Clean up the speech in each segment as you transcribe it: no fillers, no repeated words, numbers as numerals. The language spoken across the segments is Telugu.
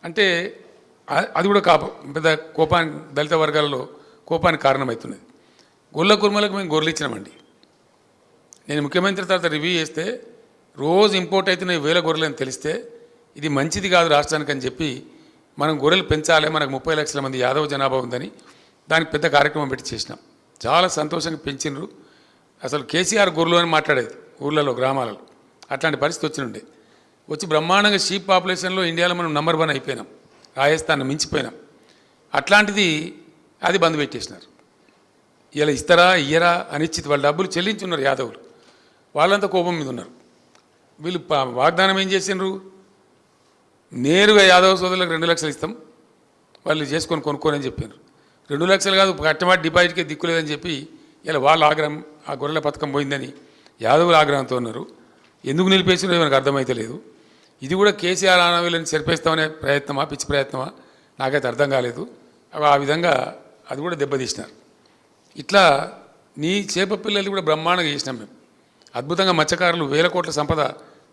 అంటే అది కూడా పెద్ద కోపానికి దళిత వర్గాలలో కోపానికి కారణమవుతున్నది. గొల్ల కుర్మలకు మేము గొర్రెలు ఇచ్చినామండి. నేను ముఖ్యమంత్రి తర్వాత రివ్యూ చేస్తే రోజు ఇంపోర్ట్ అవుతున్న వేల గొర్రెలు అని తెలిస్తే ఇది మంచిది కాదు రాష్ట్రానికి అని చెప్పి మనం గొర్రెలు పెంచాలి, మనకు 30 లక్షల మంది యాదవ జనాభా ఉందని దానికి పెద్ద కార్యక్రమం పెట్టి చేసినాం. చాలా సంతోషంగా పెంచినరు. అసలు కేసీఆర్ గొర్రెలు అని మాట్లాడేది ఊర్లలో గ్రామాలలో. అట్లాంటి పరిస్థితి వచ్చినుండే. వచ్చి బ్రహ్మాండంగా షీప్ పాపులేషన్లో ఇండియాలో మనం నంబర్ 1 అయిపోయినాం, రాజస్థాన్ మించిపోయినాం. అట్లాంటిది అది బంద్ పెట్టేసినారు. ఇలా ఇస్తారా ఇయ్యరా అనిశ్చిత, వాళ్ళ డబ్బులు చెల్లించున్నారు యాదవులు, వాళ్ళంతా కోపం మీద ఉన్నారు. వీళ్ళు వాగ్దానం ఏం చేసినారు, నేరుగా యాదవ సోదరులకు 2 లక్షలు ఇస్తాం, వాళ్ళు చేసుకొని కొనుక్కొని అని చెప్పారు. 2 లక్షలు కాదు, కట్టమాట డిపాజిట్కే దిక్కులేదని చెప్పి ఇలా వాళ్ళ ఆగ్రహం, ఆ గొర్రెల పథకం పోయిందని యాదవులు ఆగ్రహంతో ఉన్నారు. ఎందుకు నిలిపేసినో మనకు అర్థమైతే లేదు. ఇది కూడా కేసీఆర్ ఆనవీళ్ళని సరిపేస్తామనే ప్రయత్నమా, పిచ్చి ప్రయత్నమా నాకైతే అర్థం కాలేదు. ఆ విధంగా అది కూడా దెబ్బతీసినారు. ఇట్లా నీ చేప పిల్లలు కూడా బ్రహ్మాండంగా చేసినాం మేము. అద్భుతంగా మత్స్యకారులు వేల కోట్ల సంపద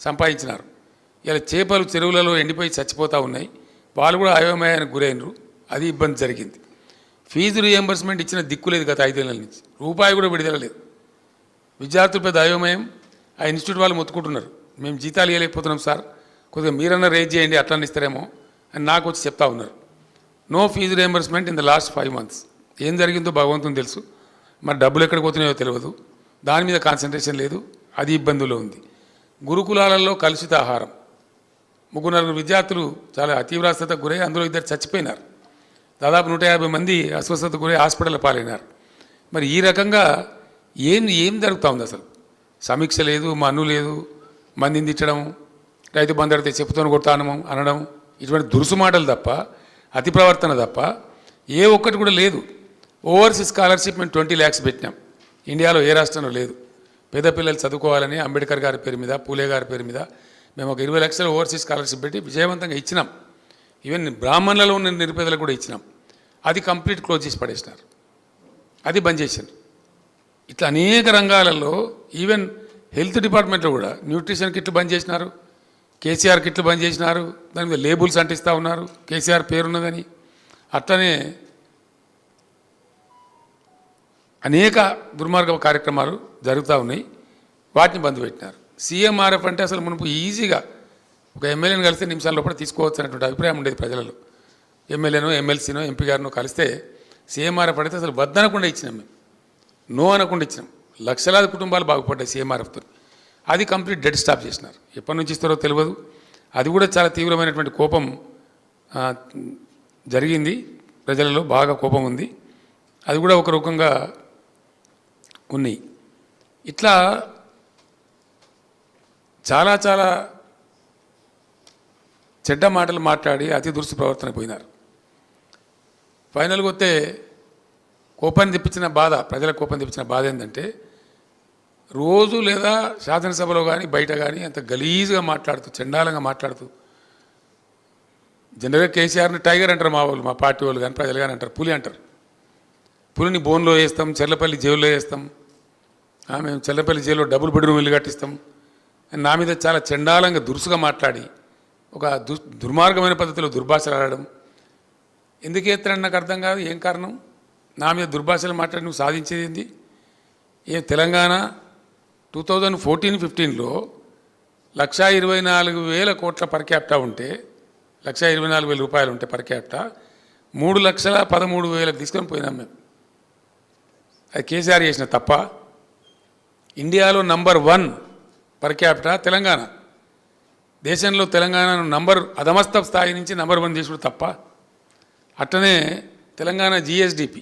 సంపాదించినారు. ఇలా చేపలు చెరువులలో ఎండిపోయి చచ్చిపోతూ ఉన్నాయి, వాళ్ళు కూడా అయోమయానికి గురైనరు. అది ఇబ్బంది జరిగింది. ఫీజు రీఎంబర్స్మెంట్ ఇచ్చిన దిక్కులేదు గత 5 ఏళ్ళ నుంచి, రూపాయి కూడా విడుదల లేదు. విద్యార్థులు పెద్ద అయోమయం. ఆ ఇన్స్టిట్యూట్ వాళ్ళు మొత్తుకుంటున్నారు, మేము జీతాలు ఇవ్వలేకపోతున్నాం సార్, కొద్దిగా మీరన్నా రేజ్ చేయండి, అట్లా ఇస్తారేమో అని నాకు వచ్చి చెప్తా ఉన్నారు. No fee reimbursement in the last 5 months. ఏం జరిగిందో భగవంతుని తెలుసు. మరి డబ్బులు ఎక్కడికి పోతున్నాయో తెలియదు, దాని మీద కాన్సన్ట్రేషన్ లేదు, అది ఇబ్బందులో ఉంది. గురుకులాలలో కలుషిత ఆహారం, 3-4 విద్యార్థులు చాలా అతీవ్రస్తకు గురై అందులో 2 చచ్చిపోయినారు. దాదాపు 150 మంది అస్వస్థతకు గురై హాస్పిటల్ పాలైనారు. మరి ఈ రకంగా ఏం జరుగుతూ ఉంది అసలు? సమీక్ష లేదు, మన్ను లేదు, మందిని తిట్టడం, రైతు బంధు అడితే చెప్పుతోని కొడతాను అనడం, ఇటువంటి దురుసు మాటలు తప్ప, అతి ప్రవర్తన తప్ప ఏ ఒక్కటి కూడా లేదు. ఓవర్సీస్ స్కాలర్షిప్ మేము 20 lakhs పెట్టినాం, ఇండియాలో ఏ రాష్ట్రంలో లేదు. పేద పిల్లలు చదువుకోవాలని అంబేద్కర్ గారి పేరు మీద, పూలే గారి పేరు మీద మేము ఒక 20 లక్షల ఓవర్సీస్ స్కాలర్షిప్ పెట్టి విజయవంతంగా ఇచ్చినాం. ఈవెన్ బ్రాహ్మణులలో ఉన్న నిరుపేదలకు కూడా ఇచ్చినాం. అది కంప్లీట్ క్లోజ్ చేసి పడేసినారు, అది బంద్ చేశారు. ఇట్లా అనేక రంగాలలో, ఈవెన్ హెల్త్ డిపార్ట్మెంట్లో కూడా న్యూట్రిషన్ కిట్లు బంద్ చేసినారు, కేసీఆర్ కిట్లు బంద్ చేసినారు, దాని మీద లేబుల్స్ అంటిస్తూ ఉన్నారు కేసీఆర్ పేరున్నదని. అట్లనే అనేక దుర్మార్గ కార్యక్రమాలు జరుగుతూ ఉన్నాయి, వాటిని బంద్ పెట్టినారు. సీఎంఆర్ఎఫ్ అంటే అసలు మునుపు ఈజీగా ఒక ఎమ్మెల్యేని కలిస్తే నిమిషాల లోపల తీసుకోవచ్చు అనేటువంటి అభిప్రాయం ఉండేది ప్రజలలో. ఎమ్మెల్యేనో ఎమ్మెల్సీనో ఎంపీ గారినో కలిస్తే సీఎంఆర్ఎఫ్ అడిగితే అసలు వద్దనకుండా ఇచ్చినాం, మేము నో అనకుండా ఇచ్చినాం. లక్షలాది కుటుంబాలు బాగుపడ్డాయి సీఎంఆర్ఎఫ్తో. అది కంప్లీట్ డెడ్ స్టాప్ చేసినారు. ఎప్పటి నుంచి ఇస్తారో తెలియదు. అది కూడా చాలా తీవ్రమైనటువంటి కోపం జరిగింది, ప్రజలలో బాగా కోపం ఉంది. అది కూడా ఒక రకంగా ఉన్నాయి. ఇట్లా చాలా చాలా చెడ్డ మాటలు మాట్లాడి అతి దురుసు ప్రవర్తన పోయినారు. ఫైనల్గా వస్తే కోపాన్ని తెప్పించిన బాధ, ప్రజల కోపం తెప్పించిన బాధ ఏంటంటే, రోజు లేదా శాసనసభలో కానీ బయట కానీ అంత గలీజ్గా మాట్లాడుతూ, చండాలంగా మాట్లాడుతూ, జనరల్గా కేసీఆర్ని టైగర్ అంటారు మా వాళ్ళు, మా పార్టీ వాళ్ళు కానీ ప్రజలు కానీ అంటారు, పులి అంటారు. పులిని బోన్లో వేస్తాం, చెర్లపల్లి జైల్లో వేస్తాం, మేము చెర్లపల్లి జైల్లో డబుల్ బెడ్రూమ్ ఇల్లు కట్టిస్తాం. నా మీద చాలా చండాలంగా దురుసుగా మాట్లాడి ఒక దుర్మార్గమైన పద్ధతిలో దుర్భాషలు ఆడడం. ఎందుకు ఎత్తారని నాకు అర్థం కాదు. ఏం కారణం? నా మీద దుర్భాషలు మాట్లాడి నువ్వు సాధించేది ఏంది? తెలంగాణ 2014-15లో 1,24,000 కోట్ల పర్ క్యాపిటా ఉంటే, 1,24,000 రూపాయలు ఉంటే పర్ క్యాపిటా, 3,13,000 తీసుకొని పోయినాం మేము. అది కేసీఆర్ చేసిన తప్ప. ఇండియాలో నంబర్ 1 పర్ క్యాపిటా తెలంగాణ. దేశంలో తెలంగాణను అధమస్థ స్థాయి నుంచి నంబర్ 1 చేసుడు తప్ప. అట్లనే తెలంగాణ జిఎస్డిపి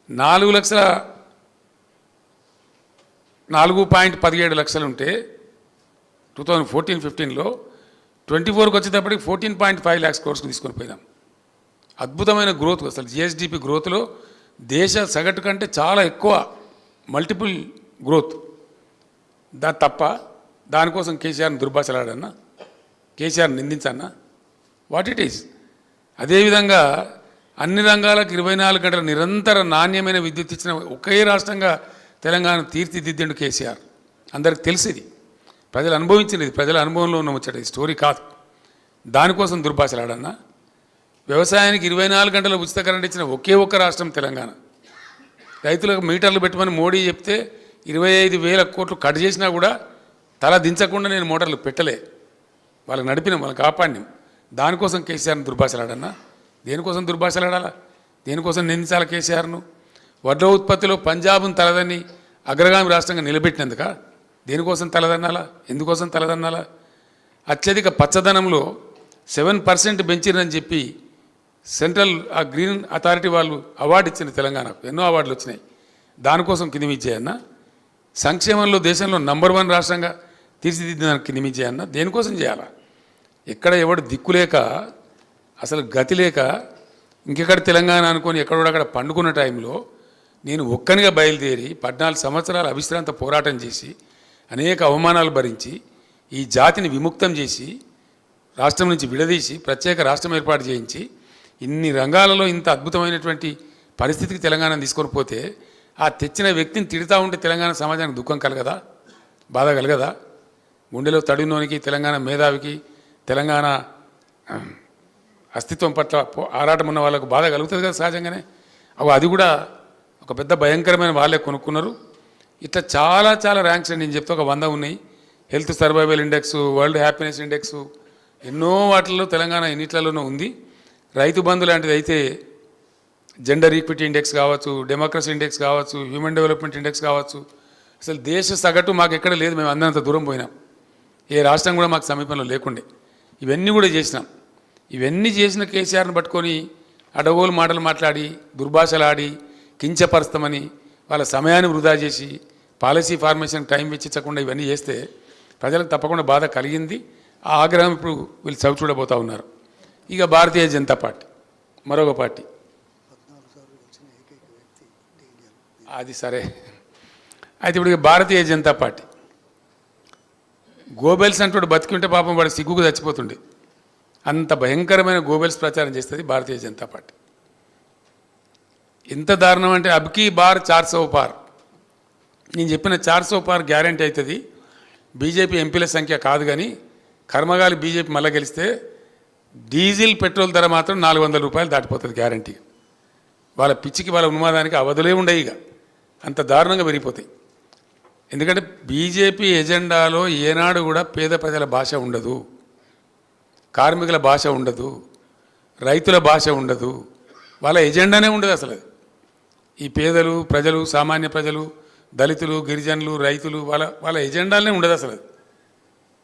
4,17 లక్షలు ఉంటే 2014-15లో 24కి వచ్చేటప్పటికి 14.5 lakhs crores తీసుకొని పోయినాం. అద్భుతమైన గ్రోత్. అసలు జిఎస్డిపి గ్రోత్లో దేశ సగటు కంటే చాలా ఎక్కువ, మల్టిపుల్ గ్రోత్. తప్ప దానికోసం కేసీఆర్ని దుర్భాషలాడన్నా, కేసీఆర్ నిందించన్నా? What it is. అదేవిధంగా అన్ని రంగాలకు 24 గంటల నిరంతర నాణ్యమైన విద్యుత్ ఇచ్చిన ఒకే రాష్ట్రంగా తెలంగాణ తీర్చిదిద్దిండు కేసీఆర్. అందరికి తెలిసేది, ప్రజలు అనుభవించినది, ప్రజల అనుభవంలో ఉన్న ముచ్చట, స్టోరీ కాదు. దానికోసం దుర్భాషలాడన్నా? వ్యవసాయానికి 24 గంటల ఉచిత కరెంట్ ఇచ్చిన ఒకే ఒక్క రాష్ట్రం తెలంగాణ. రైతులకు మీటర్లు పెట్టమని మోడీ చెప్తే 25,000 కోట్లు కట్ చేసినా కూడా తల దించకుండా నేను మోటార్లు పెట్టలే. వాళ్ళకి నడిపినాం, వాళ్ళకి కాపాడినాం. దానికోసం కేసీఆర్ని దుర్భాషలాడన్నా? దేనికోసం దుర్భాషలాడాలా? దేనికోసం నిందించాలా కేసీఆర్ను? వడ్ల ఉత్పత్తిలో పంజాబ్ను తలదన్ని అగ్రగామి రాష్ట్రంగా నిలబెట్టినందుక? దేనికోసం తలదన్నాలా? ఎందుకోసం తలదన్నాలా? అత్యధిక పచ్చదనంలో 7% పెంచిరని చెప్పి సెంట్రల్ ఆ గ్రీన్ అథారిటీ వాళ్ళు అవార్డు ఇచ్చిన తెలంగాణకు ఎన్నో అవార్డులు వచ్చినాయి. దానికోసం కింది విజయన్న? సంక్షేమంలో దేశంలో నంబర్ 1 రాష్ట్రంగా తీర్చిదిద్దానికి కింది విజయన్న? దేనికోసం చేయాలా? ఎక్కడ ఎవడు దిక్కులేక అసలు గతి లేక ఇంకెక్కడ తెలంగాణ అనుకొని ఎక్కడోడక్కడ పండుకున్న టైంలో నేను ఒక్కనిగా బయలుదేరి 14 సంవత్సరాలు అవిశ్రాంత పోరాటం చేసి అనేక అవమానాలు భరించి ఈ జాతిని విముక్తం చేసి రాష్ట్రం నుంచి విడదీసి ప్రత్యేక రాష్ట్రం ఏర్పాటు చేయించి ఇన్ని రంగాలలో ఇంత అద్భుతమైనటువంటి పరిస్థితికి తెలంగాణ తీసుకొని పోతే ఆ తెచ్చిన వ్యక్తిని తిడతా ఉంటే తెలంగాణ సమాజానికి దుఃఖం కలగదా? బాధ కలగదా? గుండెలో తడినోనికి, తెలంగాణ మేధావికి, తెలంగాణ అస్తిత్వం పట్ల ఆరాటం ఉన్న వాళ్ళకు బాధ కలుగుతుంది కదా సహజంగానే. అది కూడా ఒక పెద్ద భయంకరమైన వాళ్ళే కొనుక్కున్నారు. ఇట్లా చాలా చాలా ర్యాంక్స్ నేను చెప్తే ఒక 100 ఉన్నాయి. Health survival index, world happiness index, ఎన్నో వాటిల్లో తెలంగాణ ఎన్నిట్లలోనూ ఉంది. రైతు బంధు లాంటిది అయితే జెండర్ ఈక్విటీ ఇండెక్స్ కావచ్చు, డెమోక్రసీ ఇండెక్స్ కావచ్చు, హ్యూమన్ డెవలప్మెంట్ ఇండెక్స్ కావచ్చు. అసలు దేశ సగటు మాకు ఎక్కడ లేదు. మేము అందరంత దూరం పోయినాం. ఏ రాష్ట్రం కూడా మాకు సమీపంలో లేకుండే. ఇవన్నీ కూడా చేసినాం. ఇవన్నీ చేసిన కేసీఆర్ని పట్టుకొని అడగోలు మాటలు మాట్లాడి దుర్భాషలాడి కించపరుస్తామని వాళ్ళ సమయాన్ని వృధా చేసి పాలసీ ఫార్మేషన్ టైం వెచ్చించకుండా ఇవన్నీ చేస్తే ప్రజలకు తప్పకుండా బాధ కలిగింది. ఆ ఆగ్రహం ఇప్పుడు వీళ్ళు చవి చూడబోతూ ఉన్నారు. ఇక భారతీయ జనతా పార్టీ మరొక పార్టీ. అది సరే. అయితే ఇప్పుడు భారతీయ జనతా పార్టీ గోబెల్స్ అంటూ బతికింటే పాపం వాడు సిగ్గుకు చచ్చిపోతుండే. అంత భయంకరమైన గోబెల్స్ ప్రచారం చేస్తుంది భారతీయ జనతా పార్టీ. ఎంత దారుణం అంటే అబ్కీ బార్ 400 పార్. నేను చెప్పిన 400 పార్ గ్యారంటీ అవుతుంది. బీజేపీ ఎంపీల సంఖ్య కాదు కానీ కర్మగాలి బీజేపీ మళ్ళీ గెలిస్తే డీజిల్ పెట్రోల్ ధర మాత్రం 400 రూపాయలు దాటిపోతుంది గ్యారంటీ. వాళ్ళ పిచ్చికి వాళ్ళ ఉన్మాదానికి అవధులే ఉండవు. ఇక అంత దారుణంగా పెరిగిపోతాయి. ఎందుకంటే బీజేపీ ఎజెండాలో ఏనాడు కూడా పేద ప్రజల భాష ఉండదు, కార్మికుల భాష ఉండదు, రైతుల భాష ఉండదు. వాళ్ళ ఎజెండానే ఉండదు అసలు. ఈ పేదలు ప్రజలు, సామాన్య ప్రజలు, దళితులు, గిరిజనులు, రైతులు వాళ్ళ ఎజెండాలనే ఉండదు అసలు.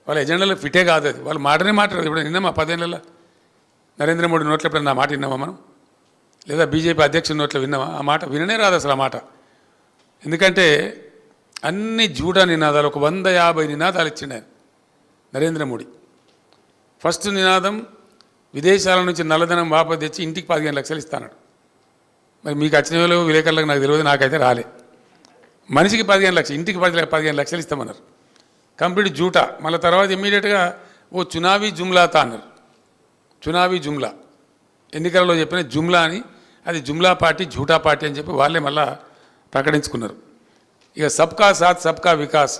వాళ్ళ ఎజెండాలో ఫిటే కాదు అది. వాళ్ళు మాటనే మాట్లాడదు. ఇప్పుడు నిన్నమా 10 ఏళ్ళ నరేంద్ర మోడీ నోట్లో ఎప్పుడైనా నా మాట విన్నామా మనం? లేదా బీజేపీ అధ్యక్షుడి నోట్లో విన్నామా? ఆ మాట విననే రాదు అసలు. ఆ మాట ఎందుకంటే అన్ని జూటా నినాదాలు. ఒక 150 నినాదాలు ఇచ్చిండు ఆయన నరేంద్ర మోడీ. ఫస్ట్ నినాదం విదేశాల నుంచి నల్లధనం వాపసు తెచ్చి ఇంటికి 15 లక్షలు ఇస్తాడు. మరి మీకు వచ్చిన వాళ్ళు విలేకరులకు నాకు తెలియదు, నాకైతే రాలే. మనిషికి 15 లక్షలు, ఇంటికి 15 లక్షలు ఇస్తామన్నారు. కంప్లీట్ జూటా. మళ్ళీ తర్వాత ఇమ్మీడియట్గా ఓ చునావీ జుమ్లాతా అన్నారు. చునావీ జుమ్లా ఎన్నికలలో చెప్పిన జుమ్లా అని, అది జుమ్లా పార్టీ, జూటా పార్టీ అని చెప్పి వాళ్ళే మళ్ళా ప్రకటించుకున్నారు. ఇక సబ్కా సాత్ సబ్కా వికాస్